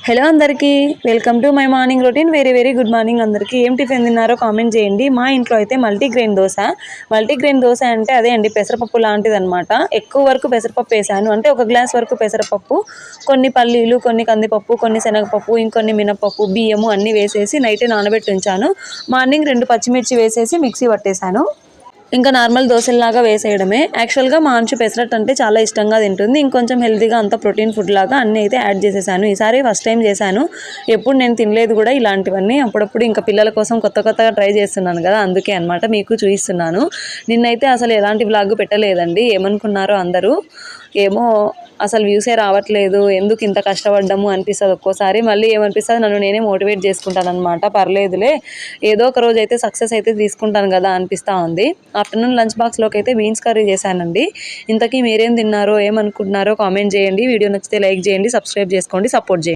Hello అందరికీ welcome to my morning routine. Very good morning అందరికీ. ఏం టిఫిన్ తిన్నారో కామెంట్ చేయండి. మా ఇంట్లో అయితే మల్టీగ్రెయిన్ దోశ అంటే అదే అండి, పెసరపప్పు లాంటిది అనమాట. ఎక్కువ వరకు పెసరపప్పు వేసాను, అంటే ఒక గ్లాస్ వరకు పెసరపప్పు, కొన్ని పల్లీలు, కొన్ని కందిపప్పు, కొన్ని శనగపప్పు, ఇంకొన్ని మినపప్పు, బియ్యము అన్నీ వేసేసి నైటే నానబెట్టి ఉంచాను. మార్నింగ్ 2 పచ్చిమిర్చి వేసేసి మిక్సీ పట్టేశాను. ఇంకా నార్మల్ దోశల్లాగా వేసేయడమే. యాక్చువల్గా మా అంచు పెసరట్టు అంటే చాలా ఇష్టంగా తింటుంది. ఇంకొంచెం హెల్తీగా అంత ప్రోటీన్ ఫుడ్ లాగా అన్నీ అయితే యాడ్ చేసేసాను. ఈసారి ఫస్ట్ టైం చేశాను, ఎప్పుడు నేను తినలేదు కూడా ఇలాంటివన్నీ. అప్పుడప్పుడు ఇంకా పిల్లల కోసం కొత్తగా ట్రై చేస్తున్నాను కదా, అందుకే అనమాట మీకు చూపిస్తున్నాను. నిన్నైతే అసలు ఎలాంటి వ్లాగ్ పెట్టలేదండి. ఏమనుకున్నారో అందరూ, ఏమో అసలు వ్యూసే రావట్లేదు, ఎందుకు ఇంత కష్టపడ్డాము అనిపిస్తుంది ఒక్కోసారి. మళ్ళీ ఏమనిపిస్తుంది, నన్ను నేనే మోటివేట్ చేసుకుంటాను అనమాట. పర్లేదులే, ఏదో ఒక రోజు అయితే సక్సెస్ అయితే తీసుకుంటాను కదా అనిపిస్తూ ఉంది. ఆఫ్టర్నూన్ లంచ్ బాక్స్లోకి అయితే బీన్స్ కర్రీ చేశానండి. ఇంతకీ మీరేం తిన్నారో ఏమనుకుంటున్నారో కామెంట్ చేయండి. వీడియో నచ్చితే లైక్ చేయండి, సబ్స్క్రైబ్ చేసుకోండి, సపోర్ట్ చేయండి.